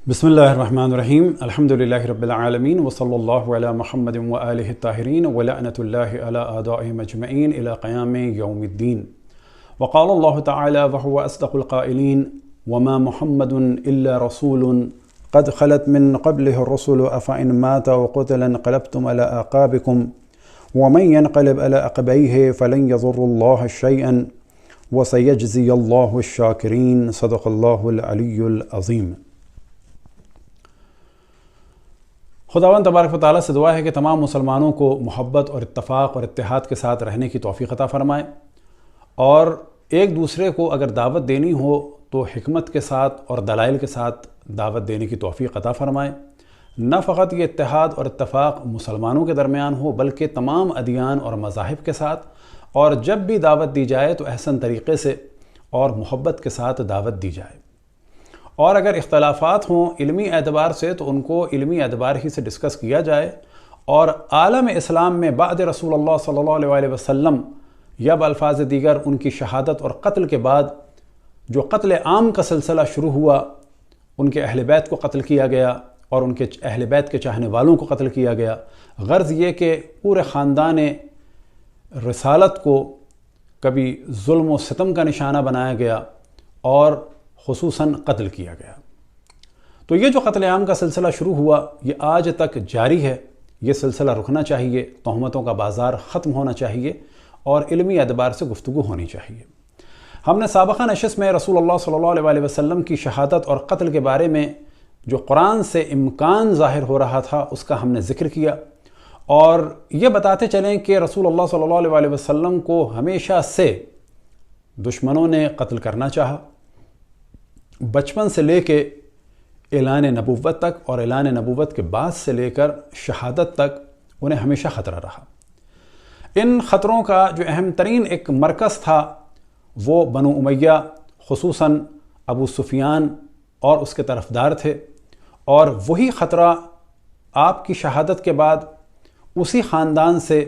بسم اللہ الرحمن الرحیم الحمد للہ رب العالمین وصلی اللہ علی محمد وآلہ الطاہرین ولعنۃ اللہ علی اعدائہم اجمعین الی قیام یوم الدین وقال اللہ تعالی وهو اصدق القائلین وما محمد الا رسول قد خلت من قبله الرسل افإن مات وقتل انقلبتم على اعقابكم ومن ينقلب على عقبيه فلن يضر الله شيئا وسيجزي الله الشاكرين صدق اللہ العلی العظیم۔ خداوند تبارک و تعالیٰ سے دعا ہے کہ تمام مسلمانوں کو محبت اور اتفاق اور اتحاد کے ساتھ رہنے کی توفیق عطا فرمائے، اور ایک دوسرے کو اگر دعوت دینی ہو تو حکمت کے ساتھ اور دلائل کے ساتھ دعوت دینے کی توفیق عطا فرمائے۔ نہ فقط یہ اتحاد اور اتفاق مسلمانوں کے درمیان ہو بلکہ تمام ادیان اور مذاہب کے ساتھ، اور جب بھی دعوت دی جائے تو احسن طریقے سے اور محبت کے ساتھ دعوت دی جائے، اور اگر اختلافات ہوں علمی اعتبار سے تو ان کو علمی اعتبار ہی سے ڈسکس کیا جائے، اور عالم اسلام میں بعد رسول اللہ صلی اللہ علیہ وسلم یا بالفاظ دیگر ان کی شہادت اور قتل کے بعد جو قتل عام کا سلسلہ شروع ہوا، ان کے اہل بیت کو قتل کیا گیا اور ان کے اہل بیت کے چاہنے والوں کو قتل کیا گیا، غرض یہ کہ پورے خاندان رسالت کو کبھی ظلم و ستم کا نشانہ بنایا گیا اور خصوصاً قتل کیا گیا۔ تو یہ جو قتل عام کا سلسلہ شروع ہوا یہ آج تک جاری ہے، یہ سلسلہ رکنا چاہیے، تہمتوں کا بازار ختم ہونا چاہیے اور علمی اعتبار سے گفتگو ہونی چاہیے۔ ہم نے سابقہ نشست میں رسول اللہ صلی اللہ علیہ وسلم کی شہادت اور قتل کے بارے میں جو قرآن سے امکان ظاہر ہو رہا تھا اس کا ہم نے ذکر کیا، اور یہ بتاتے چلیں کہ رسول اللہ صلی اللہ علیہ وسلم کو ہمیشہ سے دشمنوں نے قتل کرنا چاہا، بچپن سے لے کے اعلان نبوت تک اور اعلان نبوت کے بعد سے لے کر شہادت تک انہیں ہمیشہ خطرہ رہا۔ ان خطروں کا جو اہم ترین ایک مرکز تھا وہ بنو امیہ، خصوصاً ابو سفیان اور اس کے طرفدار تھے، اور وہی خطرہ آپ کی شہادت کے بعد اسی خاندان سے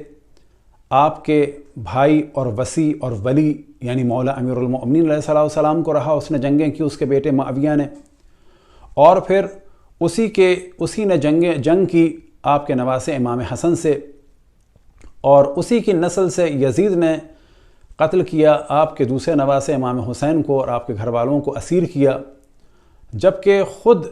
آپ کے بھائی اور وصی اور ولی یعنی مولا امیر المؤمنین علیہ الصلوۃ والسلام کو رہا، اس نے جنگیں کی اس کے بیٹے معاویہ نے، اور پھر اسی نے جنگ کی آپ کے نواسے امام حسن سے، اور اسی کی نسل سے یزید نے قتل کیا آپ کے دوسرے نواسے امام حسین کو اور آپ کے گھر والوں کو اسیر کیا، جبکہ خود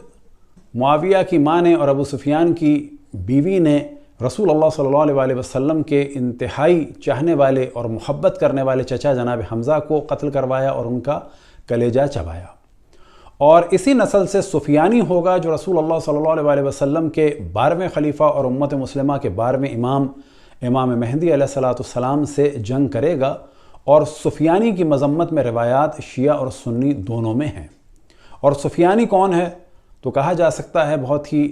معاویہ کی ماں نے اور ابو سفیان کی بیوی نے رسول اللہ صلی اللہ علیہ وسلم کے انتہائی چاہنے والے اور محبت کرنے والے چچا جناب حمزہ کو قتل کروایا اور ان کا کلیجہ چبایا، اور اسی نسل سے سفیانی ہوگا جو رسول اللہ صلی اللہ علیہ وسلم کے 12ویں خلیفہ اور امت مسلمہ کے 12ویں امام مہدی علیہ السلام سے جنگ کرے گا، اور سفیانی کی مذمت میں روایات شیعہ اور سنی دونوں میں ہیں۔ اور سفیانی کون ہے تو کہا جا سکتا ہے، بہت ہی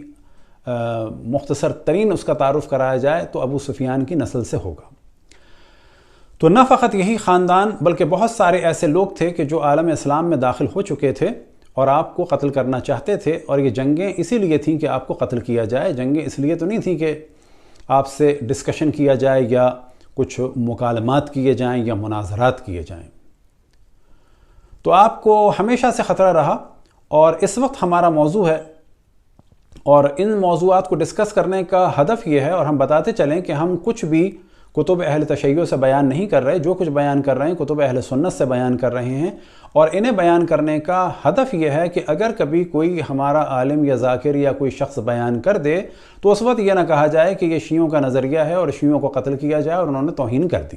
مختصر ترین اس کا تعارف کرایا جائے تو ابو سفیان کی نسل سے ہوگا۔ تو نہ فقط یہی خاندان بلکہ بہت سارے ایسے لوگ تھے کہ جو عالم اسلام میں داخل ہو چکے تھے اور آپ کو قتل کرنا چاہتے تھے، اور یہ جنگیں اسی لیے تھیں کہ آپ کو قتل کیا جائے، جنگیں اس لیے تو نہیں تھیں کہ آپ سے ڈسکشن کیا جائے یا کچھ مکالمات کیے جائیں یا مناظرات کیے جائیں۔ تو آپ کو ہمیشہ سے خطرہ رہا، اور اس وقت ہمارا موضوع ہے، اور ان موضوعات کو ڈسکس کرنے کا ہدف یہ ہے، اور ہم بتاتے چلیں کہ ہم کچھ بھی کتب اہل تشیع سے بیان نہیں کر رہے، جو کچھ بیان کر رہے ہیں کتب اہل سنت سے بیان کر رہے ہیں، اور انہیں بیان کرنے کا ہدف یہ ہے کہ اگر کبھی کوئی ہمارا عالم یا ذاکر یا کوئی شخص بیان کر دے تو اس وقت یہ نہ کہا جائے کہ یہ شیعوں کا نظریہ ہے اور شیعوں کو قتل کیا جائے اور انہوں نے توہین کر دی۔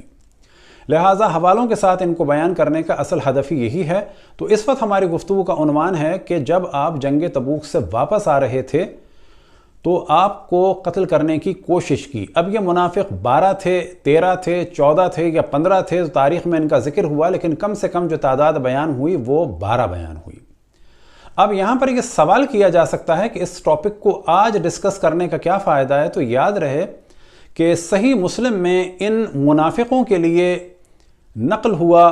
لہٰذا حوالوں کے ساتھ ان کو بیان کرنے کا اصل ہدف ہی یہی ہے۔ تو اس وقت ہماری گفتگو کا عنوان ہے کہ جب آپ جنگ تبوک سے واپس آ رہے تھے تو آپ کو قتل کرنے کی کوشش کی۔ اب یہ منافق 12 تھے، 13 تھے، 14 تھے یا 15 تھے، تاریخ میں ان کا ذکر ہوا، لیکن کم سے کم جو تعداد بیان ہوئی وہ 12 بیان ہوئی۔ اب یہاں پر یہ سوال کیا جا سکتا ہے کہ اس ٹاپک کو آج ڈسکس کرنے کا کیا فائدہ ہے؟ تو یاد رہے کہ صحیح مسلم میں ان منافقوں کے لیے نقل ہوا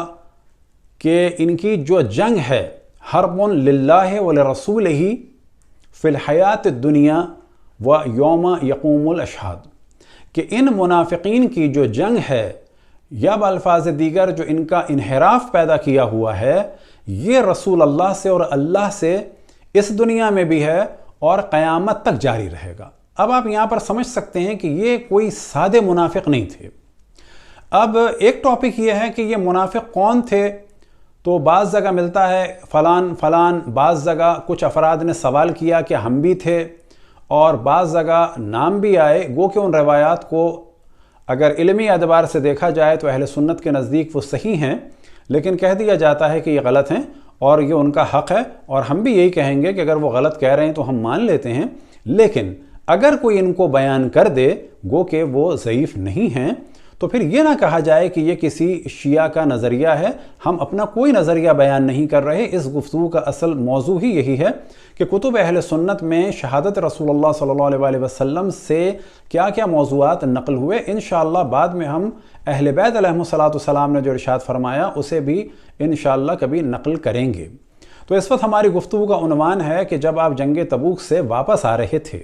کہ ان کی جو جنگ ہے حرب للہ ولرسولہ فی الحیات الدنیا و یوم یقوم الاشہاد، کہ ان منافقین کی جو جنگ ہے یا بالفاظ دیگر جو ان کا انحراف پیدا کیا ہوا ہے، یہ رسول اللہ سے اور اللہ سے اس دنیا میں بھی ہے اور قیامت تک جاری رہے گا۔ اب آپ یہاں پر سمجھ سکتے ہیں کہ یہ کوئی سادے منافق نہیں تھے۔ اب ایک ٹاپک یہ ہے کہ یہ منافق کون تھے، تو بعض جگہ ملتا ہے فلان فلان، بعض جگہ کچھ افراد نے سوال کیا کہ ہم بھی تھے، اور بعض جگہ نام بھی آئے، گو کہ ان روایات کو اگر علمی اعتبار سے دیکھا جائے تو اہل سنت کے نزدیک وہ صحیح ہیں، لیکن کہہ دیا جاتا ہے کہ یہ غلط ہیں اور یہ ان کا حق ہے، اور ہم بھی یہی کہیں گے کہ اگر وہ غلط کہہ رہے ہیں تو ہم مان لیتے ہیں، لیکن اگر کوئی ان کو بیان کر دے گو کہ وہ ضعیف نہیں ہیں، تو پھر یہ نہ کہا جائے کہ یہ کسی شیعہ کا نظریہ ہے۔ ہم اپنا کوئی نظریہ بیان نہیں کر رہے، اس گفتگو کا اصل موضوع ہی یہی ہے کہ کتب اہل سنت میں شہادت رسول اللہ صلی اللہ علیہ وسلم سے کیا کیا موضوعات نقل ہوئے۔ انشاءاللہ بعد میں ہم اہل بیت علیہم السلام نے جو ارشاد فرمایا اسے بھی انشاءاللہ کبھی نقل کریں گے۔ تو اس وقت ہماری گفتگو کا عنوان ہے کہ جب آپ جنگ تبوک سے واپس آ رہے تھے۔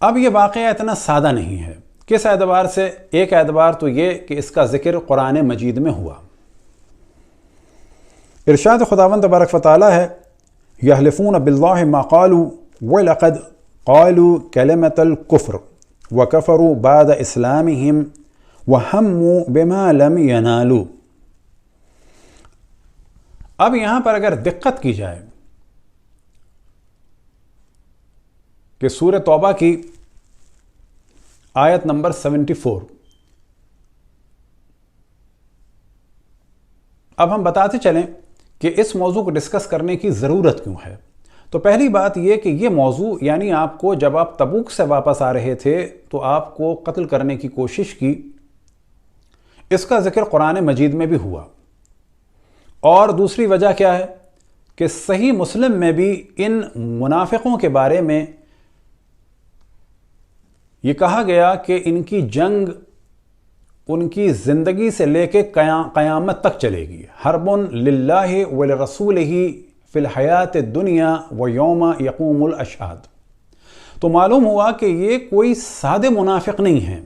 اب یہ واقعہ اتنا سادہ نہیں ہے۔ کس اعتبار سے؟ ایک اعتبار تو یہ کہ اس کا ذکر قرآن مجید میں ہوا۔ ارشاد خداوند تبارک و تعالی ہے، یحلفون باللہ ما قالوا وَلَقَدْ قَالُوا كَلِمَةَ الْكُفْرِ وَكَفَرُوا بَعْدَ إِسْلَامِهِمْ وَهَمُّوا بِمَا لَمْ يَنَالُوا۔ اب یہاں پر اگر دقت کی جائے کہ سورہ توبہ کی آیت نمبر 74، اب ہم بتاتے چلیں کہ اس موضوع کو ڈسکس کرنے کی ضرورت کیوں ہے۔ تو پہلی بات یہ کہ یہ موضوع یعنی آپ کو جب آپ تبوک سے واپس آ رہے تھے تو آپ کو قتل کرنے کی کوشش کی، اس کا ذکر قرآن مجید میں بھی ہوا۔ اور دوسری وجہ کیا ہے کہ صحیح مسلم میں بھی ان منافقوں کے بارے میں یہ کہا گیا کہ ان کی جنگ ان کی زندگی سے لے کے قیامت تک چلے گی۔ حرب للہ ولرسولہ فی الحیات الدنیا ویوم یقوم الاشہاد۔ تو معلوم ہوا کہ یہ کوئی سادے منافق نہیں ہیں،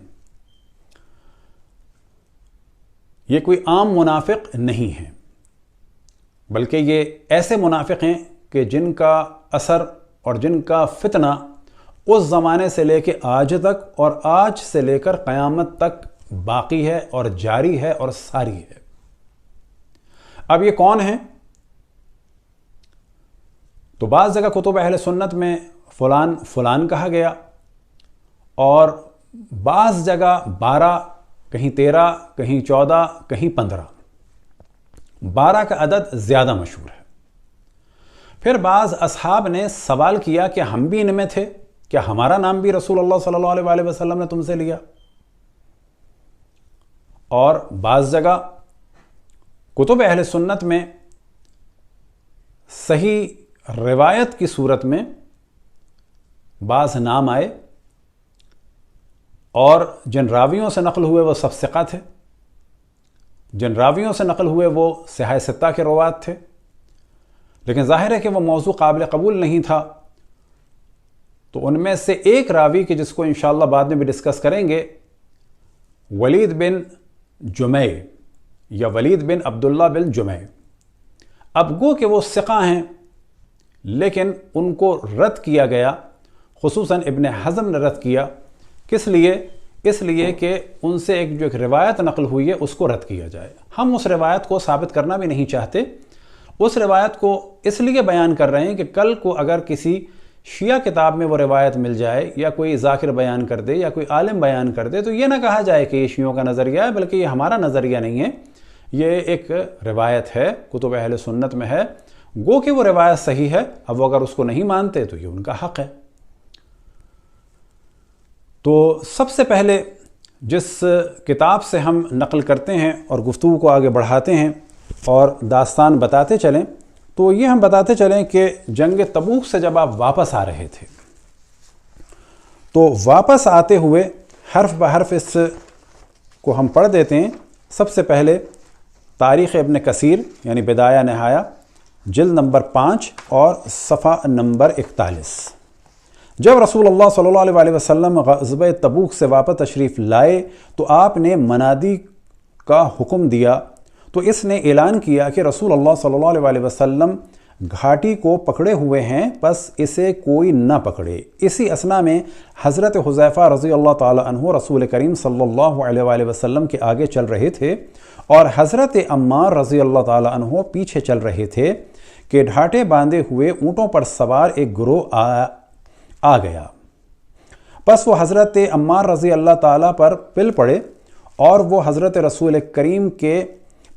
یہ کوئی عام منافق نہیں ہیں، بلکہ یہ ایسے منافق ہیں کہ جن کا اثر اور جن کا فتنہ اس زمانے سے لے کے آج تک اور آج سے لے کر قیامت تک باقی ہے اور جاری ہے اور ساری ہے۔ اب یہ کون ہیں؟ تو بعض جگہ کتب اہل سنت میں فلان فلان کہا گیا، اور بعض جگہ 12، کہیں 13، کہیں 14، کہیں 15۔ 12 کا عدد زیادہ مشہور ہے۔ پھر بعض اصحاب نے سوال کیا کہ ہم بھی ان میں تھے، کیا ہمارا نام بھی رسول اللہ صلی اللہ علیہ وسلم نے تم سے لیا؟ اور بعض جگہ کتب اہل سنت میں صحیح روایت کی صورت میں بعض نام آئے، اور جن راویوں سے نقل ہوئے وہ سب ثقہ تھے، جن راویوں سے نقل ہوئے وہ صحاح ستہ کے روات تھے، لیکن ظاہر ہے کہ وہ موضوع قابل قبول نہیں تھا۔ تو ان میں سے ایک راوی کی جس کو انشاءاللہ بعد میں بھی ڈسکس کریں گے، ولید بن جمع یا ولید بن عبداللہ بن جمع۔ اب گو کہ وہ ثقہ ہیں، لیکن ان کو رد کیا گیا، خصوصاً ابن حزم نے رد کیا۔ کس لیے؟ اس لیے کہ ان سے ایک روایت نقل ہوئی ہے اس کو رد کیا جائے۔ ہم اس روایت کو ثابت کرنا بھی نہیں چاہتے، اس روایت کو اس لیے بیان کر رہے ہیں کہ کل کو اگر کسی شیعہ کتاب میں وہ روایت مل جائے، یا کوئی ذاکر بیان کر دے یا کوئی عالم بیان کر دے، تو یہ نہ کہا جائے کہ یہ شیعوں کا نظریہ ہے، بلکہ یہ ہمارا نظریہ نہیں ہے، یہ ایک روایت ہے، کتب اہل سنت میں ہے، گو کہ وہ روایت صحیح ہے۔ اب وہ اگر اس کو نہیں مانتے تو یہ ان کا حق ہے۔ تو سب سے پہلے جس کتاب سے ہم نقل کرتے ہیں اور گفتگو کو آگے بڑھاتے ہیں اور داستان بتاتے چلیں، تو یہ ہم بتاتے چلیں کہ جنگ تبوک سے جب آپ واپس آ رہے تھے تو واپس آتے ہوئے حرف بحرف اس کو ہم پڑھ دیتے ہیں۔ سب سے پہلے تاریخ ابن کثیر یعنی بدایہ نہایہ، جلد نمبر 5 اور صفحہ نمبر 41۔ جب رسول اللہ صلی اللہ علیہ وسلم غزوہ تبوک سے واپس تشریف لائے تو آپ نے منادی کا حکم دیا، تو اس نے اعلان کیا کہ رسول اللہ صلی اللہ علیہ وسلم گھاٹی کو پکڑے ہوئے ہیں، بس اسے کوئی نہ پکڑے۔ اسی اثنا میں حضرت حذیفہ رضی اللہ تعالی عنہ رسول کریم صلی اللہ علیہ وآلہ وسلم کے آگے چل رہے تھے اور حضرت عمار رضی اللہ تعالی عنہ پیچھے چل رہے تھے کہ ڈھاٹے باندھے ہوئے اونٹوں پر سوار ایک گروہ آ گیا۔ پس وہ حضرت عمار رضی اللہ تعالیٰ پر پل پڑے اور وہ حضرت رسول کریم کے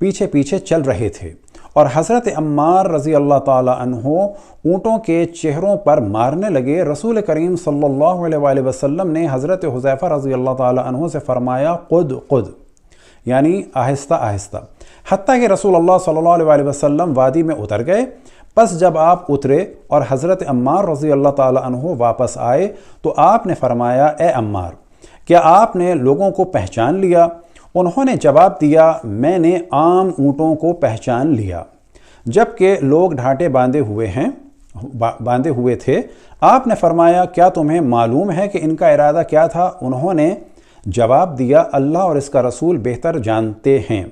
پیچھے پیچھے چل رہے تھے، اور حضرت عمار رضی اللہ تعالیٰ عنہ اونٹوں کے چہروں پر مارنے لگے۔ رسول کریم صلی اللہ علیہ وآلہ وسلم نے حضرت حذیفہ رضی اللہ تعالیٰ عنہ سے فرمایا قد قد، یعنی آہستہ آہستہ، حتیٰ کہ رسول اللہ صلی اللہ علیہ وآلہ وسلم وادی میں اتر گئے۔ پس جب آپ اترے اور حضرت عمار رضی اللہ تعالیٰ عنہ واپس آئے تو آپ نے فرمایا اے عمار، کیا آپ نے لوگوں کو پہچان لیا؟ انہوں نے جواب دیا میں نے عام اونٹوں کو پہچان لیا۔ جبکہ لوگ ڈھانٹے باندھے ہوئے تھے، آپ نے فرمایا کیا تمہیں معلوم ہے کہ ان کا ارادہ کیا تھا؟ انہوں نے جواب دیا اللہ اور اس کا رسول بہتر جانتے ہیں۔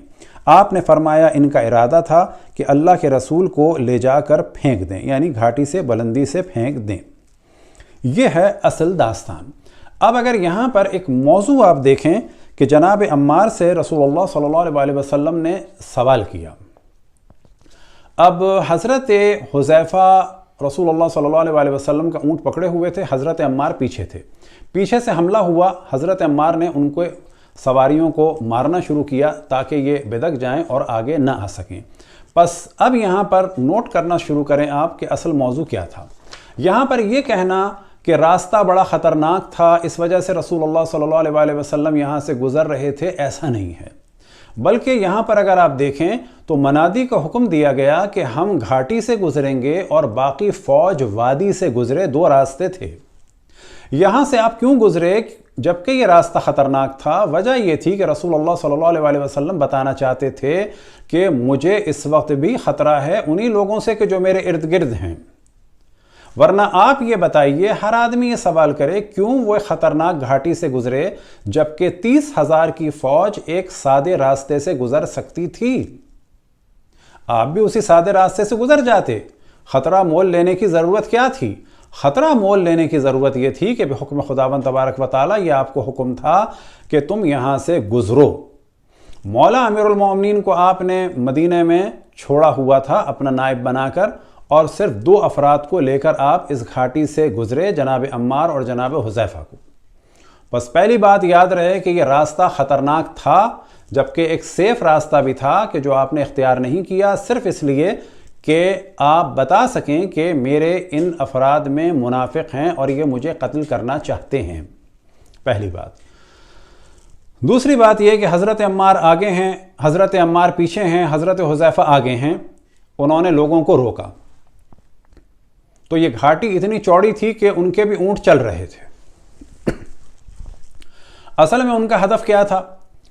آپ نے فرمایا ان کا ارادہ تھا کہ اللہ کے رسول کو لے جا کر پھینک دیں، یعنی گھاٹی سے بلندی سے پھینک دیں۔ یہ ہے اصل داستان۔ اب اگر یہاں پر ایک موضوع آپ دیکھیں کہ جناب عمار سے رسول اللہ صلی اللہ علیہ وآلہ وسلم نے سوال کیا۔ اب حضرت حذیفہ رسول اللہ صلی اللہ علیہ وآلہ وسلم کا اونٹ پکڑے ہوئے تھے، حضرت عمار پیچھے تھے۔ پیچھے سے حملہ ہوا، حضرت عمار نے ان کو سواریوں کو مارنا شروع کیا تاکہ یہ بدک جائیں اور آگے نہ آ سکیں۔ پس اب یہاں پر نوٹ کرنا شروع کریں آپ کہ اصل موضوع کیا تھا۔ یہاں پر یہ کہنا کہ راستہ بڑا خطرناک تھا، اس وجہ سے رسول اللہ صلی اللہ علیہ وآلہ وسلم یہاں سے گزر رہے تھے، ایسا نہیں ہے۔ بلکہ یہاں پر اگر آپ دیکھیں تو منادی کا حکم دیا گیا کہ ہم گھاٹی سے گزریں گے اور باقی فوج وادی سے گزرے، دو راستے تھے۔ یہاں سے آپ کیوں گزرے جبکہ یہ راستہ خطرناک تھا؟ وجہ یہ تھی کہ رسول اللہ صلی اللہ علیہ وآلہ وسلم بتانا چاہتے تھے کہ مجھے اس وقت بھی خطرہ ہے انہی لوگوں سے کہ جو میرے ارد گرد ہیں۔ ورنہ آپ یہ بتائیے، ہر آدمی یہ سوال کرے کیوں وہ خطرناک گھاٹی سے گزرے جبکہ 30,000 کی فوج ایک سادے راستے سے گزر سکتی تھی؟ آپ بھی اسی سادے راستے سے گزر جاتے۔ خطرہ مول لینے کی ضرورت کیا تھی؟ خطرہ مول لینے کی ضرورت یہ تھی کہ بحکم خداوند تبارک و تعالی یہ آپ کو حکم تھا کہ تم یہاں سے گزرو۔ مولا امیر المومنین کو آپ نے مدینہ میں چھوڑا ہوا تھا اپنا نائب بنا کر، اور صرف 2 افراد کو لے کر آپ اس گھاٹی سے گزرے، جناب عمار اور جناب حذیفہ کو۔ بس پہلی بات یاد رہے کہ یہ راستہ خطرناک تھا، جبکہ ایک سیف راستہ بھی تھا کہ جو آپ نے اختیار نہیں کیا، صرف اس لیے کہ آپ بتا سکیں کہ میرے ان افراد میں منافق ہیں اور یہ مجھے قتل کرنا چاہتے ہیں، پہلی بات۔ دوسری بات یہ کہ حضرت عمار آگے ہیں، حضرت عمار پیچھے ہیں، حضرت حذیفہ آگے ہیں، انہوں نے لوگوں کو روکا۔ تو یہ گھاٹی اتنی چوڑی تھی کہ ان کے بھی اونٹ چل رہے تھے۔ اصل میں ان کا ہدف کیا تھا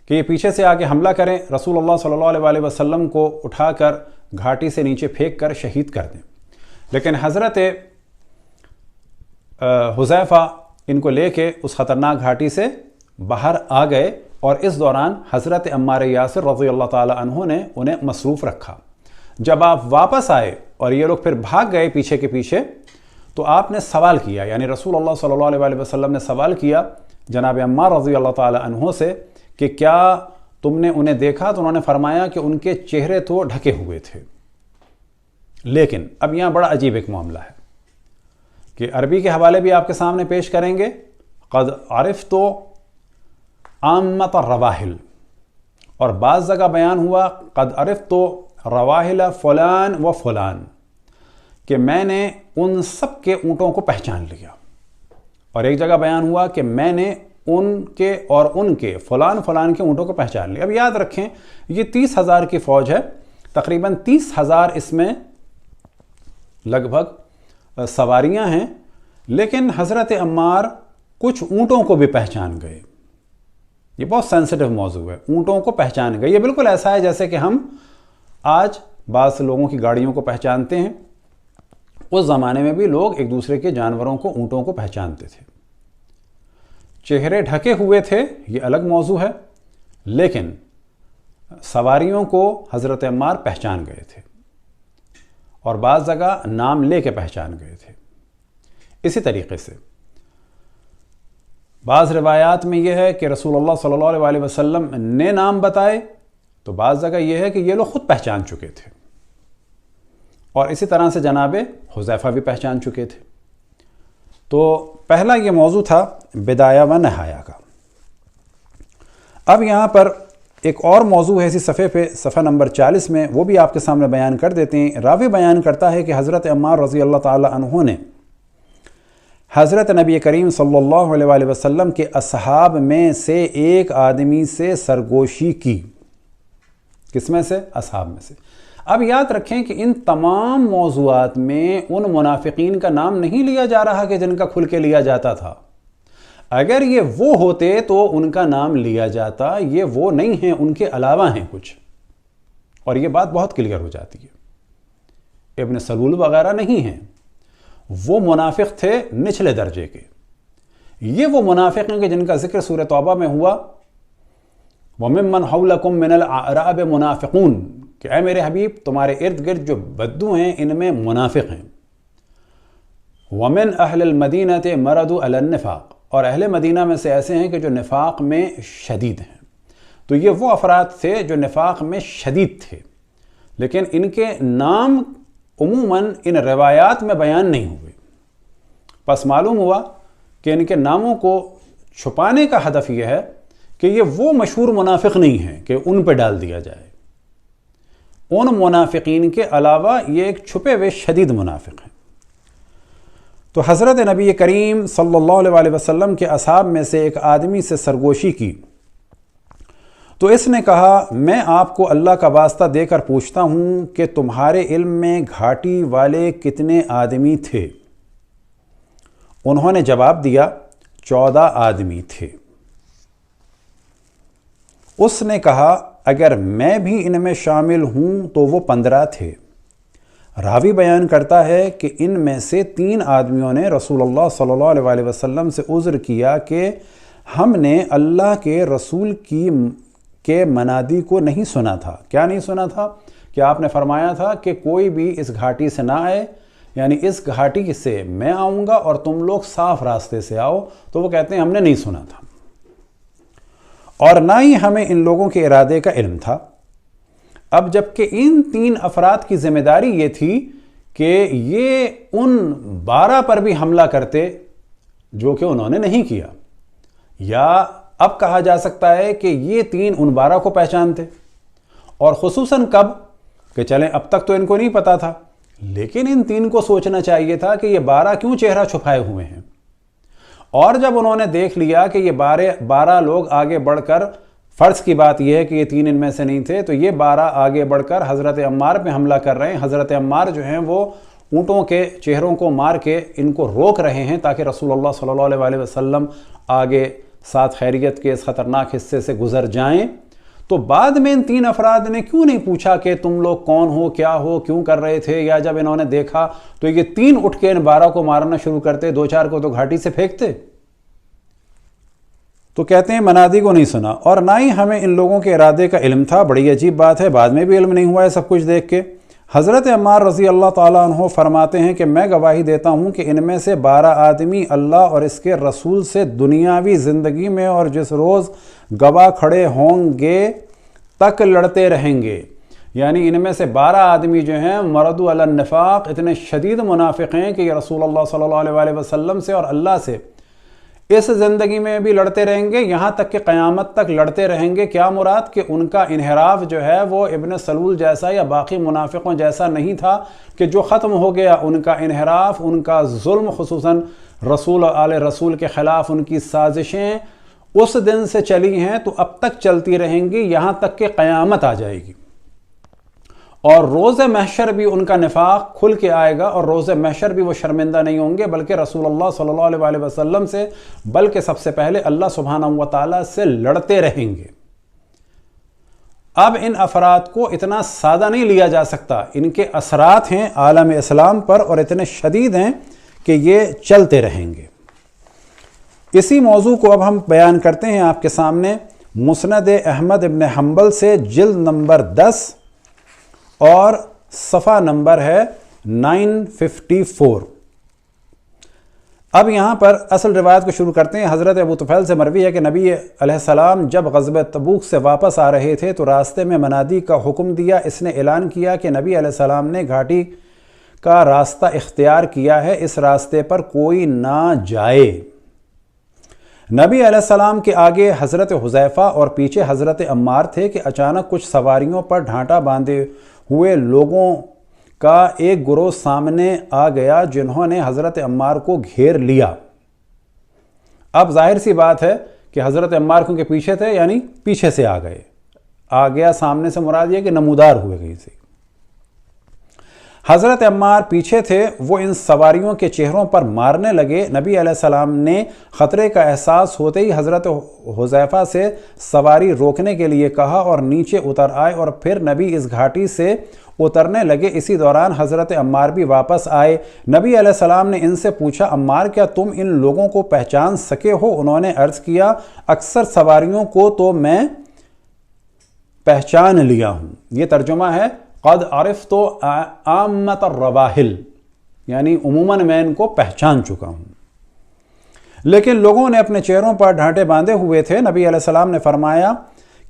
کہ یہ پیچھے سے آگے حملہ کریں، رسول اللہ صلی اللہ علیہ وآلہ وسلم کو اٹھا کر گھاٹی سے نیچے پھینک کر شہید کر دیں۔ لیکن حضرت حذیفہ ان کو لے کے اس خطرناک گھاٹی سے باہر آ گئے، اور اس دوران حضرت عمار یاسر رضی اللہ تعالی عنہ نے انہیں مصروف رکھا۔ جب آپ واپس آئے اور یہ لوگ پھر بھاگ گئے پیچھے کے پیچھے، تو آپ نے سوال کیا، یعنی رسول اللہ صلی اللہ علیہ وآلہ وسلم نے سوال کیا جناب عمار رضی اللہ تعالی عنہ سے کہ کیا تم نے انہیں دیکھا؟ تو انہوں نے فرمایا کہ ان کے چہرے تو ڈھکے ہوئے تھے۔ لیکن اب یہاں بڑا عجیب ایک معاملہ ہے کہ عربی کے حوالے بھی آپ کے سامنے پیش کریں گے۔ قد عرفت عامۃ الرواحل، اور بعض جگہ بیان ہوا قد عرفت رواحل فلان و فلان، کہ میں نے ان سب کے اونٹوں کو پہچان لیا۔ اور ایک جگہ بیان ہوا کہ میں نے ان کے اور ان کے فلان فلان کے اونٹوں کو پہچان لیا۔ اب یاد رکھیں یہ 30,000 کی فوج ہے، تقریباً 30,000 اس میں لگ بھگ سواریاں ہیں، لیکن حضرت عمار کچھ اونٹوں کو بھی پہچان گئے۔ یہ بہت سینسٹیو موضوع ہے، اونٹوں کو پہچان گئے۔ یہ بالکل ایسا ہے جیسے کہ ہم آج بعض لوگوں کی گاڑیوں کو پہچانتے ہیں، اس زمانے میں بھی لوگ ایک دوسرے کے جانوروں کو، اونٹوں کو پہچانتے تھے۔ چہرے ڈھکے ہوئے تھے، یہ الگ موضوع ہے، لیکن سواریوں کو حضرت عمار پہچان گئے تھے۔ اور بعض جگہ نام لے کے پہچان گئے تھے۔ اسی طریقے سے بعض روایات میں یہ ہے کہ رسول اللہ صلی اللہ علیہ وسلم نے نام بتائے، تو بعض جگہ یہ ہے کہ یہ لوگ خود پہچان چکے تھے، اور اسی طرح سے جناب حذیفہ بھی پہچان چکے تھے۔ تو پہلا یہ موضوع تھا بدایہ و نہایہ کا۔ اب یہاں پر ایک اور موضوع ہے اسی صفحے پہ، صفحہ نمبر 40 میں، وہ بھی آپ کے سامنے بیان کر دیتے ہیں۔ راوی بیان کرتا ہے کہ حضرت عمار رضی اللہ تعالی عنہ نے حضرت نبی کریم صلی اللہ علیہ وسلم کے اصحاب میں سے ایک آدمی سے سرگوشی کی۔ کس میں سے؟ اصحاب میں سے۔ اب یاد رکھیں کہ ان تمام موضوعات میں ان منافقین کا نام نہیں لیا جا رہا کہ جن کا کھل کے لیا جاتا تھا۔ اگر یہ وہ ہوتے تو ان کا نام لیا جاتا، یہ وہ نہیں ہیں، ان کے علاوہ ہیں کچھ، اور یہ بات بہت کلیئر ہو جاتی ہے۔ ابن سلول وغیرہ نہیں ہیں، وہ منافق تھے نچلے درجے کے۔ یہ وہ منافق ہیں کہ جن کا ذکر سورہ توبہ میں ہوا، وَمِمَّنْ حَوْلَكُمْ مِنَ الْأَعْرَابِ مُنَافِقُونَ، کہ اے میرے حبیب تمہارے ارد گرد جو بدو ہیں ان میں منافق ہیں۔ وَمِنْ أَهْلِ الْمَدِينَةِ مَرَضُوا عَلَى النِّفَاقِ، اور اہل مدینہ میں سے ایسے ہیں کہ جو نفاق میں شدید ہیں۔ تو یہ وہ افراد تھے جو نفاق میں شدید تھے، لیکن ان کے نام عموماً ان روایات میں بیان نہیں ہوئے۔ پس معلوم ہوا کہ ان کے ناموں کو چھپانے کا ہدف یہ ہے کہ یہ وہ مشہور منافق نہیں ہیں کہ ان پہ ڈال دیا جائے۔ ان منافقین کے علاوہ یہ ایک چھپے ہوئے شدید منافق ہیں۔ تو حضرت نبی کریم صلی اللہ علیہ وسلم کے اصحاب میں سے ایک آدمی سے سرگوشی کی، تو اس نے کہا میں آپ کو اللہ کا واسطہ دے کر پوچھتا ہوں کہ تمہارے علم میں گھاٹی والے کتنے آدمی تھے؟ انہوں نے جواب دیا 14 آدمی تھے۔ اس نے کہا اگر میں بھی ان میں شامل ہوں تو وہ 15 تھے۔ راوی بیان کرتا ہے کہ ان میں سے 3 آدمیوں نے رسول اللہ صلی اللہ علیہ وسلم سے عذر کیا کہ ہم نے اللہ کے رسول کے منادی کو نہیں سنا تھا۔ کیا نہیں سنا تھا؟ کہ آپ نے فرمایا تھا کہ کوئی بھی اس گھاٹی سے نہ آئے، یعنی اس گھاٹی سے میں آؤں گا اور تم لوگ صاف راستے سے آؤ۔ تو وہ کہتے ہیں ہم نے نہیں سنا تھا، اور نہ ہی ہمیں ان لوگوں کے ارادے کا علم تھا۔ اب جبکہ ان 3 افراد کی ذمہ داری یہ تھی کہ یہ ان 12 پر بھی حملہ کرتے جو کہ انہوں نے نہیں کیا، یا اب کہا جا سکتا ہے کہ یہ 3 ان 12 کو پہچانتے، اور خصوصاً کب کہ چلیں اب تک تو ان کو نہیں پتا تھا، لیکن ان 3 کو سوچنا چاہیے تھا کہ یہ 12 کیوں چہرہ چھپائے ہوئے ہیں۔ اور جب انہوں نے دیکھ لیا کہ یہ 12 لوگ آگے بڑھ کر، فرض کی بات یہ ہے کہ یہ 3 ان میں سے نہیں تھے، تو یہ 12 آگے بڑھ کر حضرت عمار پہ حملہ کر رہے ہیں۔ حضرت عمار جو ہیں وہ اونٹوں کے چہروں کو مار کے ان کو روک رہے ہیں تاکہ رسول اللہ صلی اللہ علیہ وسلم آگے ساتھ خیریت کے اس خطرناک حصے سے گزر جائیں۔ تو بعد میں ان 3 افراد نے کیوں نہیں پوچھا کہ تم لوگ کون ہو، کیا ہو، کیوں کر رہے تھے؟ یا جب انہوں نے دیکھا تو یہ 3 اٹھ کے ان 12 کو مارنا شروع کرتے، 2-4 کو تو گھاٹی سے پھینکتے۔ تو کہتے ہیں منادی کو نہیں سنا، اور نہ ہی ہمیں ان لوگوں کے ارادے کا علم تھا۔ بڑی عجیب بات ہے، بعد میں بھی علم نہیں ہوا ہے سب کچھ دیکھ کے۔ حضرت عمار رضی اللہ تعالیٰ عنہ فرماتے ہیں کہ میں گواہی دیتا ہوں کہ ان میں سے 12 آدمی اللہ اور اس کے رسول سے دنیاوی زندگی میں اور جس روز گواہ کھڑے ہوں گے تک لڑتے رہیں گے۔ یعنی ان میں سے 12 آدمی جو ہیں مردوا علی النفاق، اتنے شدید منافق ہیں کہ یہ رسول اللہ صلی اللہ علیہ وسلم سے اور اللہ سے اس زندگی میں بھی لڑتے رہیں گے، یہاں تک کہ قیامت تک لڑتے رہیں گے۔ کیا مراد؟ کہ ان کا انحراف جو ہے وہ ابن سلول جیسا یا باقی منافقوں جیسا نہیں تھا کہ جو ختم ہو گیا۔ ان کا انحراف، ان کا ظلم، خصوصاً رسول آل رسول کے خلاف ان کی سازشیں اس دن سے چلی ہیں تو اب تک چلتی رہیں گی، یہاں تک کہ قیامت آ جائے گی۔ اور روز محشر بھی ان کا نفاق کھل کے آئے گا، اور روز محشر بھی وہ شرمندہ نہیں ہوں گے بلکہ رسول اللہ صلی اللہ علیہ وسلم سے، بلکہ سب سے پہلے اللہ سبحانہ و تعالیٰ سے لڑتے رہیں گے۔ اب ان افراد کو اتنا سادہ نہیں لیا جا سکتا، ان کے اثرات ہیں عالم اسلام پر اور اتنے شدید ہیں کہ یہ چلتے رہیں گے۔ اسی موضوع کو اب ہم بیان کرتے ہیں آپ کے سامنے مسند احمد ابن حنبل سے، جلد نمبر 10 اور صفحہ نمبر ہے 954۔ اب یہاں پر اصل روایت کو شروع کرتے ہیں۔ حضرت ابو طفیل سے مروی ہے کہ نبی علیہ السلام جب غزوہ تبوک سے واپس آ رہے تھے تو راستے میں منادی کا حکم دیا۔ اس نے اعلان کیا کہ نبی علیہ السلام نے گھاٹی کا راستہ اختیار کیا ہے، اس راستے پر کوئی نہ جائے۔ نبی علیہ السلام کے آگے حضرت حذیفہ اور پیچھے حضرت عمار تھے کہ اچانک کچھ سواریوں پر ڈھانٹا باندھے ہوئے لوگوں کا ایک گروہ سامنے آ گیا جنہوں نے حضرت عمار کو گھیر لیا۔ اب ظاہر سی بات ہے کہ حضرت عمار کیونکہ پیچھے تھے، یعنی پیچھے سے آ گئے۔ آ گیا سامنے سے مراد یہ کہ نمودار ہوئے کہیں سے۔ حضرت عمار پیچھے تھے، وہ ان سواریوں کے چہروں پر مارنے لگے۔ نبی علیہ السلام نے خطرے کا احساس ہوتے ہی حضرت حذیفہ سے سواری روکنے کے لیے کہا اور نیچے اتر آئے، اور پھر نبی اس گھاٹی سے اترنے لگے۔ اسی دوران حضرت عمار بھی واپس آئے۔ نبی علیہ السلام نے ان سے پوچھا، عمار کیا تم ان لوگوں کو پہچان سکے ہو؟ انہوں نے عرض کیا، اکثر سواریوں کو تو میں پہچان لیا ہوں۔ یہ ترجمہ ہے قد عرفت عامۃ الرواحل، یعنی عموماً میں ان کو پہچان چکا ہوں، لیکن لوگوں نے اپنے چہروں پر ڈھانٹے باندھے ہوئے تھے۔ نبی علیہ السلام نے فرمایا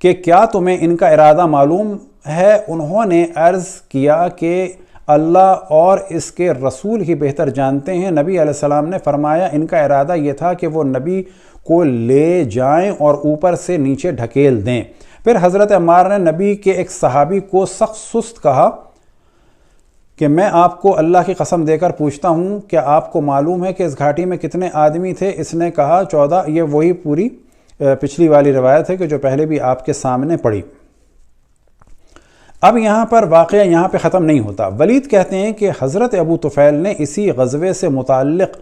کہ کیا تمہیں ان کا ارادہ معلوم ہے؟ انہوں نے عرض کیا کہ اللہ اور اس کے رسول ہی بہتر جانتے ہیں۔ نبی علیہ السلام نے فرمایا ان کا ارادہ یہ تھا کہ وہ نبی کو لے جائیں اور اوپر سے نیچے ڈھکیل دیں۔ پھر حضرت عمار نے نبی کے ایک صحابی کو سخت سست کہا کہ میں آپ کو اللہ کی قسم دے کر پوچھتا ہوں، کیا آپ کو معلوم ہے کہ اس گھاٹی میں کتنے آدمی تھے؟ اس نے کہا 14۔ یہ وہی پوری پچھلی والی روایت ہے کہ جو پہلے بھی آپ کے سامنے پڑھی۔ اب یہاں پر واقعہ یہاں پہ ختم نہیں ہوتا۔ ولید کہتے ہیں کہ حضرت ابو طفیل نے اسی غزوے سے متعلق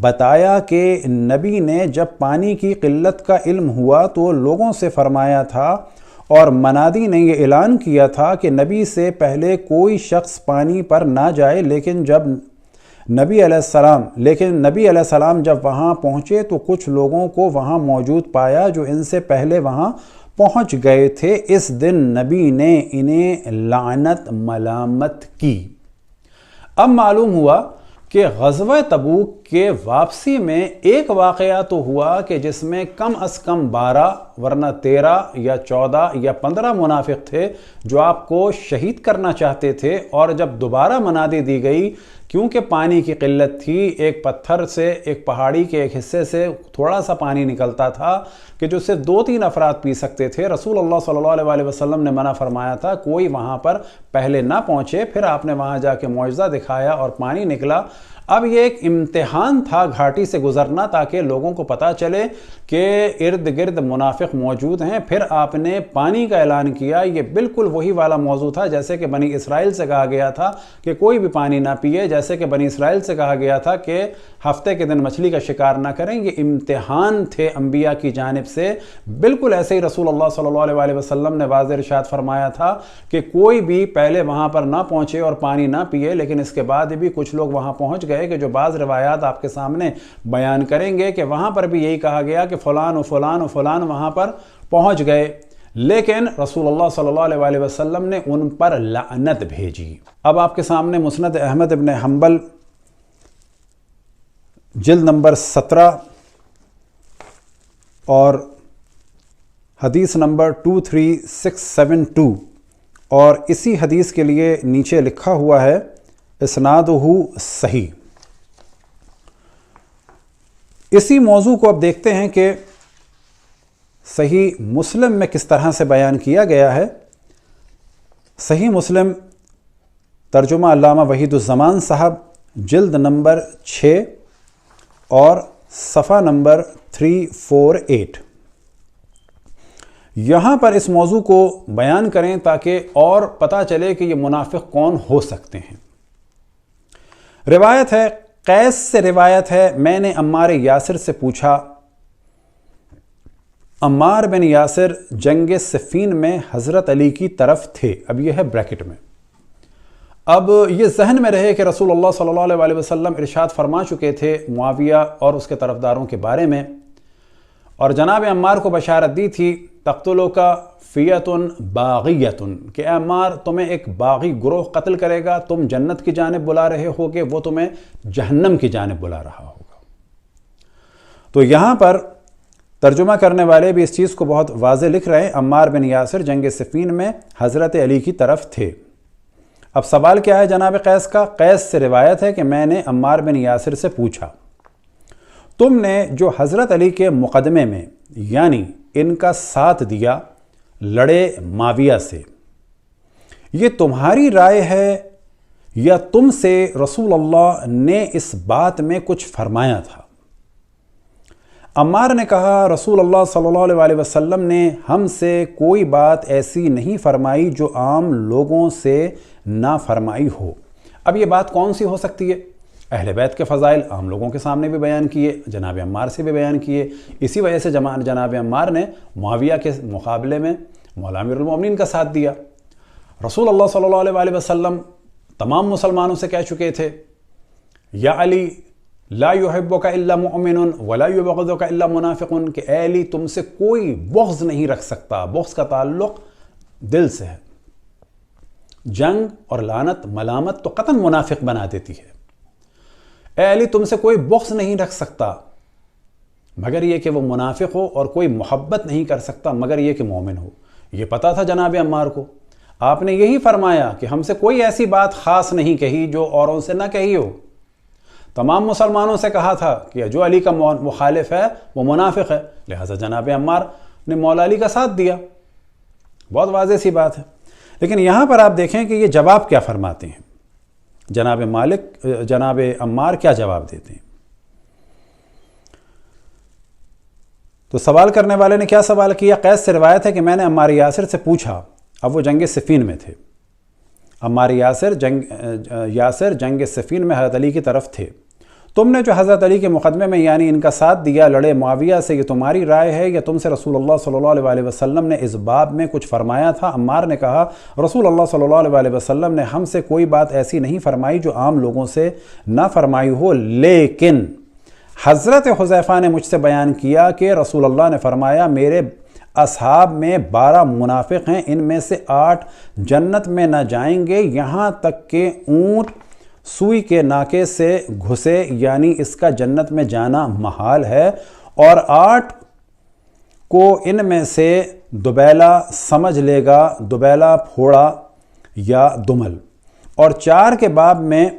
بتایا کہ نبی نے جب پانی کی قلت کا علم ہوا تو لوگوں سے فرمایا تھا اور منادی نے یہ اعلان کیا تھا کہ نبی سے پہلے کوئی شخص پانی پر نہ جائے، لیکن نبی علیہ السلام جب وہاں پہنچے تو کچھ لوگوں کو وہاں موجود پایا جو ان سے پہلے وہاں پہنچ گئے تھے۔ اس دن نبی نے انہیں لعنت ملامت کی۔ اب معلوم ہوا کہ غزوہ تبوک کے واپسی میں ایک واقعہ تو ہوا کہ جس میں کم از کم 12 ورنہ 13 یا 14 یا 15 منافق تھے جو آپ کو شہید کرنا چاہتے تھے، اور جب دوبارہ منادی دی گئی کیونکہ پانی کی قلت تھی، ایک پتھر سے، ایک پہاڑی کے ایک حصے سے تھوڑا سا پانی نکلتا تھا کہ جو صرف 2-3 افراد پی سکتے تھے۔ رسول اللہ صلی اللہ علیہ وسلم نے منع فرمایا تھا کوئی وہاں پر پہلے نہ پہنچے، پھر آپ نے وہاں جا کے معجزہ دکھایا اور پانی نکلا۔ اب یہ ایک امتحان تھا گھاٹی سے گزرنا تاکہ لوگوں کو پتہ چلے کہ ارد گرد منافق موجود ہیں۔ پھر آپ نے پانی کا اعلان کیا۔ یہ بالکل وہی والا موضوع تھا جیسے کہ بنی اسرائیل سے کہا گیا تھا کہ کوئی بھی پانی نہ پیے، جیسے کہ بنی اسرائیل سے کہا گیا تھا کہ ہفتے کے دن مچھلی کا شکار نہ کریں۔ یہ امتحان تھے انبیاء کی جانب سے۔ بالکل ایسے ہی رسول اللہ صلی اللہ علیہ وسلم نے واضح ارشاد فرمایا تھا کہ کوئی بھی پہلے وہاں پر نہ پہنچے اور پانی نہ پیے، لیکن اس کے بعد بھی کچھ لوگ وہاں پہنچ گئے کہ جو بعض روایات آپ کے سامنے بیان کریں گے کہ وہاں پر بھی یہی کہا گیا کہ فلان و فلان و فلان وہاں پر پہنچ گئے، لیکن رسول اللہ صلی اللہ علیہ وسلم نے ان پر لعنت بھیجی۔ اب آپ کے سامنے مسند احمد ابن حنبل جلد نمبر 17 اور حدیث نمبر 23672، اور اسی حدیث کے لیے نیچے لکھا ہوا ہے اسنادہ صحیح۔ اسی موضوع کو اب دیکھتے ہیں کہ صحیح مسلم میں کس طرح سے بیان کیا گیا ہے۔ صحیح مسلم ترجمہ علامہ وحید الزمان صاحب، جلد نمبر 6 اور صفحہ نمبر 348۔ یہاں پر اس موضوع کو بیان کریں تاکہ اور پتہ چلے کہ یہ منافق کون ہو سکتے ہیں۔ روایت ہے، قیس سے روایت ہے، میں نے عمار یاسر سے پوچھا۔ عمار بن یاسر جنگ صفین میں حضرت علی کی طرف تھے۔ اب یہ ہے بریکٹ میں۔ اب یہ ذہن میں رہے کہ رسول اللہ صلی اللہ علیہ وسلم ارشاد فرما چکے تھے معاویہ اور اس کے طرفداروں کے بارے میں، اور جناب عمار کو بشارت دی تھی تقتلوکا فیتن باغیتن، کہ اے عمار تمہیں ایک باغی گروہ قتل کرے گا، تم جنت کی جانب بلا رہے ہوگے، وہ تمہیں جہنم کی جانب بلا رہا ہوگا۔ تو یہاں پر ترجمہ کرنے والے بھی اس چیز کو بہت واضح لکھ رہے ہیں، عمار بن یاسر جنگ صفین میں حضرت علی کی طرف تھے۔ اب سوال کیا ہے جناب قیس کا؟ قیس سے روایت ہے کہ میں نے عمار بن یاسر سے پوچھا، تم نے جو حضرت علی کے مقدمے میں یعنی ان کا ساتھ دیا لڑے معاویہ سے، یہ تمہاری رائے ہے یا تم سے رسول اللہ نے اس بات میں کچھ فرمایا تھا؟ عمار نے کہا رسول اللہ صلی اللہ علیہ وسلم نے ہم سے کوئی بات ایسی نہیں فرمائی جو عام لوگوں سے نہ فرمائی ہو۔ اب یہ بات کون سی ہو سکتی ہے؟ اہل بیت کے فضائل عام لوگوں کے سامنے بھی بیان کیے، جناب عمار سے بھی بیان کیے، اسی وجہ سے جناب عمار نے معاویہ کے مقابلے میں مولا امیر المومنین کا ساتھ دیا۔ رسول اللہ صلی اللہ علیہ وسلم تمام مسلمانوں سے کہہ چکے تھے، یا علی لا يحبك الا مؤمن ولا يبغضك الا منافق، کہ اے علی تم سے کوئی بغض نہیں رکھ سکتا، بغض کا تعلق دل سے ہے، جنگ اور لعنت ملامت تو قطعاً منافق بنا دیتی ہے۔ اے علی تم سے کوئی بغض نہیں رکھ سکتا مگر یہ کہ وہ منافق ہو، اور کوئی محبت نہیں کر سکتا مگر یہ کہ مومن ہو۔ یہ پتا تھا جناب عمار کو، آپ نے یہی فرمایا کہ ہم سے کوئی ایسی بات خاص نہیں کہی جو اوروں سے نہ کہی ہو۔ تمام مسلمانوں سے کہا تھا کہ جو علی کا مخالف ہے وہ منافق ہے، لہذا جناب عمار نے مولا علی کا ساتھ دیا۔ بہت واضح سی بات ہے۔ لیکن یہاں پر آپ دیکھیں کہ یہ جواب کیا فرماتے ہیں، جناب عمار کیا جواب دیتے ہیں۔ تو سوال کرنے والے نے کیا سوال کیا؟ قیس سے روایت ہے کہ میں نے عمار یاسر سے پوچھا، اب وہ جنگ صفین میں تھے، عمار یاسر جنگ صفین میں حضرت علی کی طرف تھے، تم نے جو حضرت علی کے مقدمے میں یعنی ان کا ساتھ دیا لڑے معاویہ سے، یہ تمہاری رائے ہے یا تم سے رسول اللہ صلی اللہ علیہ وسلم نے اس باب میں کچھ فرمایا تھا؟ عمار نے کہا رسول اللہ صلی اللہ علیہ وسلم نے ہم سے کوئی بات ایسی نہیں فرمائی جو عام لوگوں سے نہ فرمائی ہو، لیکن حضرت حذیفہ نے مجھ سے بیان کیا کہ رسول اللہ نے فرمایا میرے اصحاب میں 12 منافق ہیں، ان میں سے 8 جنت میں نہ جائیں گے یہاں تک کہ اونٹ سوئی کے ناکے سے گھسے، یعنی اس کا جنت میں جانا محال ہے، اور 8 کو ان میں سے دبیلا سمجھ لے گا، دبیلا پھوڑا یا دمل۔ اور 4 کے باب میں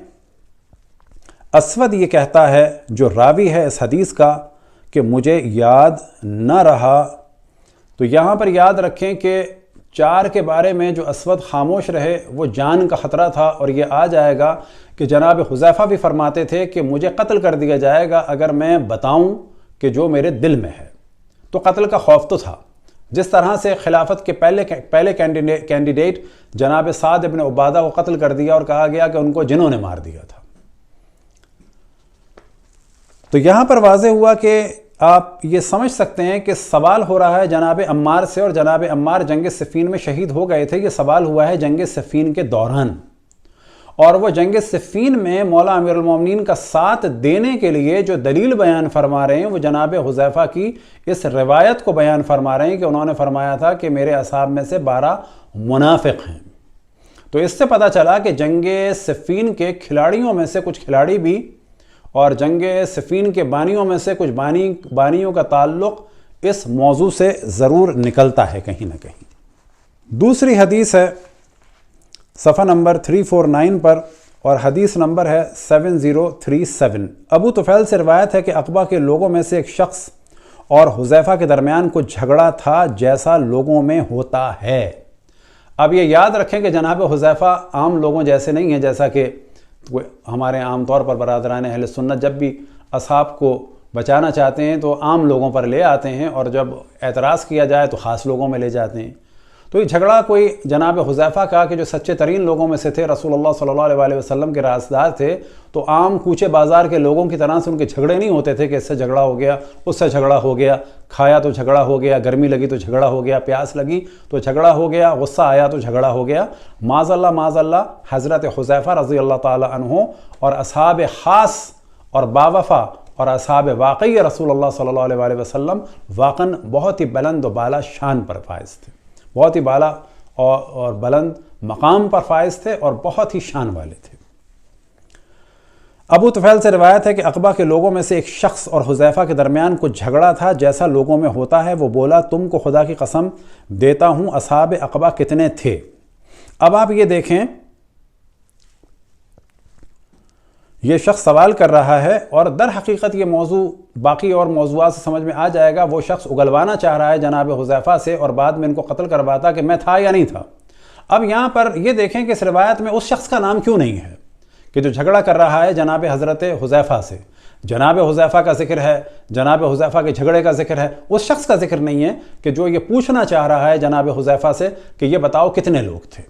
اسود یہ کہتا ہے جو راوی ہے اس حدیث کا کہ مجھے یاد نہ رہا۔ تو یہاں پر یاد رکھیں کہ 4 کے بارے میں جو اسود خاموش رہے وہ جان کا خطرہ تھا، اور یہ آ جائے گا کہ جناب حذیفہ بھی فرماتے تھے کہ مجھے قتل کر دیا جائے گا اگر میں بتاؤں کہ جو میرے دل میں ہے۔ تو قتل کا خوف تو تھا، جس طرح سے خلافت کے پہلے کینڈیڈیٹ جناب سعد ابن عبادہ کو قتل کر دیا اور کہا گیا کہ ان کو جنہوں نے مار دیا تھا۔ تو یہاں پر واضح ہوا کہ آپ یہ سمجھ سکتے ہیں کہ سوال ہو رہا ہے جناب عمار سے، اور جناب عمار جنگ صفین میں شہید ہو گئے تھے۔ یہ سوال ہوا ہے جنگ صفین کے دوران، اور وہ جنگ صفین میں مولا امیر المومنین کا ساتھ دینے کے لیے جو دلیل بیان فرما رہے ہیں وہ جناب حذیفہ کی اس روایت کو بیان فرما رہے ہیں کہ انہوں نے فرمایا تھا کہ میرے اصحاب میں سے 12 منافق ہیں۔ تو اس سے پتہ چلا کہ جنگ صفین کے کھلاڑیوں میں سے کچھ کھلاڑی بھی اور جنگ صفین کے بانیوں میں سے کچھ بانیوں کا تعلق اس موضوع سے ضرور نکلتا ہے کہیں نہ کہیں۔ دوسری حدیث ہے صفحہ نمبر 349 پر، اور حدیث نمبر ہے 7037۔ ابو طفیل سے روایت ہے کہ عقبہ کے لوگوں میں سے ایک شخص اور حذیفہ کے درمیان کچھ جھگڑا تھا جیسا لوگوں میں ہوتا ہے۔ اب یہ یاد رکھیں کہ جناب حذیفہ عام لوگوں جیسے نہیں ہیں، جیسا کہ ہمارے عام طور پر برادران اہل سنت جب بھی اصحاب کو بچانا چاہتے ہیں تو عام لوگوں پر لے آتے ہیں، اور جب اعتراض کیا جائے تو خاص لوگوں میں لے جاتے ہیں۔ تو یہ جھگڑا کوئی جناب حذیفہ کا کہ جو سچے ترین لوگوں میں سے تھے، رسول اللہ صلی اللہ علیہ وسلم کے رازدار تھے، تو عام کوچے بازار کے لوگوں کی طرح سے ان کے جھگڑے نہیں ہوتے تھے کہ اس سے جھگڑا ہو گیا، اس سے جھگڑا ہو گیا، کھایا تو جھگڑا ہو گیا، گرمی لگی تو جھگڑا ہو گیا، پیاس لگی تو جھگڑا ہو گیا، غصہ آیا تو جھگڑا ہو گیا۔ معاذ اللہ حضرت حذیفہ رضی اللہ تعالی عنہ اور اصحاب خاص اور باوفا اور اصحاب واقعی رسول اللہ صلی اللہ علیہ وآلہ وسلم واقعاً بہت ہی بلند و بالا شان پر فائز تھے، بہت ہی بالا اور بلند مقام پر فائز تھے اور بہت ہی شان والے تھے۔ ابو طفیل سے روایت ہے کہ عقبہ کے لوگوں میں سے ایک شخص اور حذیفہ کے درمیان کچھ جھگڑا تھا جیسا لوگوں میں ہوتا ہے۔ وہ بولا، تم کو خدا کی قسم دیتا ہوں اصحاب عقبہ کتنے تھے؟ اب آپ یہ دیکھیں، یہ شخص سوال کر رہا ہے اور در حقیقت یہ موضوع باقی اور موضوعات سے سمجھ میں آ جائے گا۔ وہ شخص اگلوانا چاہ رہا ہے جناب حذیفہ سے اور بعد میں ان کو قتل کرواتا کہ میں تھا یا نہیں تھا۔ اب یہاں پر یہ دیکھیں کہ اس روایت میں اس شخص کا نام کیوں نہیں ہے کہ جو جھگڑا کر رہا ہے جناب حضرت حذیفہ سے۔ جناب حذیفہ کا ذکر ہے، جناب حذیفہ کے جھگڑے کا ذکر ہے، اس شخص کا ذکر نہیں ہے کہ جو یہ پوچھنا چاہ رہا ہے جناب حذیفہ سے کہ یہ بتاؤ کتنے لوگ تھے۔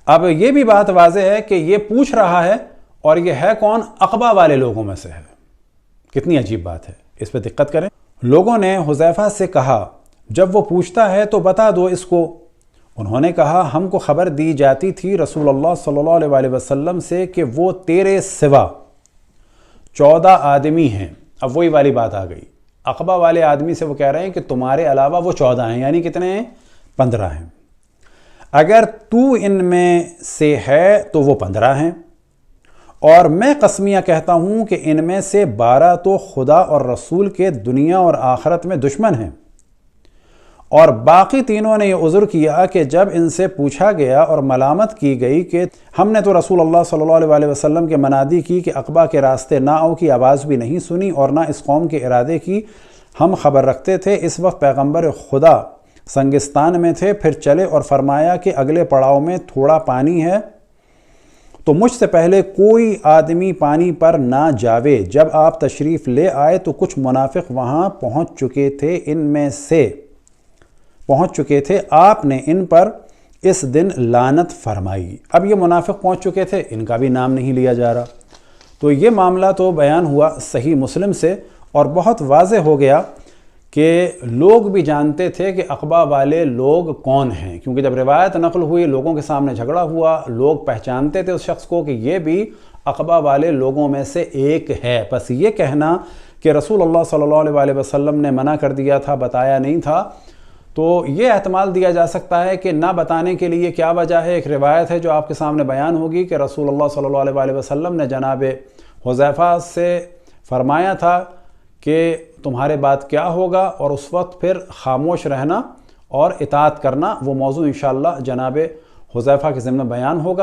اب یہ بھی بات واضح ہے کہ یہ پوچھ رہا ہے اور یہ ہے کون؟ عقبہ والے لوگوں میں سے ہے۔ کتنی عجیب بات ہے، اس پہ دقت کریں۔ لوگوں نے حذیفہ سے کہا، جب وہ پوچھتا ہے تو بتا دو اس کو۔ انہوں نے کہا، ہم کو خبر دی جاتی تھی رسول اللہ صلی اللہ علیہ وآلہ وسلم سے کہ وہ تیرے سوا 14 آدمی ہیں۔ اب وہی والی بات آ گئی، عقبہ والے آدمی سے وہ کہہ رہے ہیں کہ تمہارے علاوہ وہ 14 ہیں، یعنی کتنے ہیں؟ 15 ہیں۔ اگر تو ان میں سے ہے تو وہ 15 ہیں، اور میں قسمیہ کہتا ہوں کہ ان میں سے 12 تو خدا اور رسول کے دنیا اور آخرت میں دشمن ہیں، اور باقی تینوں نے یہ عذر کیا کہ جب ان سے پوچھا گیا اور ملامت کی گئی کہ ہم نے تو رسول اللہ صلی اللہ علیہ وآلہ وسلم کے منادی کی کہ عقبہ کے راستے نہ آؤ کی آواز بھی نہیں سنی اور نہ اس قوم کے ارادے کی ہم خبر رکھتے تھے۔ اس وقت پیغمبر خدا سنگستان میں تھے، پھر چلے اور فرمایا کہ اگلے پڑاؤ میں تھوڑا پانی ہے تو مجھ سے پہلے کوئی آدمی پانی پر نہ جاوے۔ جب آپ تشریف لے آئے تو کچھ منافق وہاں پہنچ چکے تھے، ان میں سے پہنچ چکے تھے، آپ نے ان پر اس دن لعنت فرمائی۔ اب یہ منافق پہنچ چکے تھے، ان کا بھی نام نہیں لیا جا رہا۔ تو یہ معاملہ تو بیان ہوا صحیح مسلم سے اور بہت واضح ہو گیا کہ لوگ بھی جانتے تھے کہ عقبہ والے لوگ کون ہیں، کیونکہ جب روایت نقل ہوئی، لوگوں کے سامنے جھگڑا ہوا، لوگ پہچانتے تھے اس شخص کو کہ یہ بھی عقبہ والے لوگوں میں سے ایک ہے۔ بس یہ کہنا کہ رسول اللہ صلی اللہ علیہ وآلہ وسلم نے منع کر دیا تھا، بتایا نہیں تھا، تو یہ احتمال دیا جا سکتا ہے کہ نہ بتانے کے لیے کیا وجہ ہے۔ ایک روایت ہے جو آپ کے سامنے بیان ہوگی کہ رسول اللہ صلی اللہ علیہ وآلہ وسلم نے جناب حذیفہ سے فرمایا تھا کہ تمہارے بات کیا ہوگا، اور اس وقت پھر خاموش رہنا اور اطاعت کرنا۔ وہ موضوع انشاءاللہ جناب حذیفہ کے ضمن بیان ہوگا۔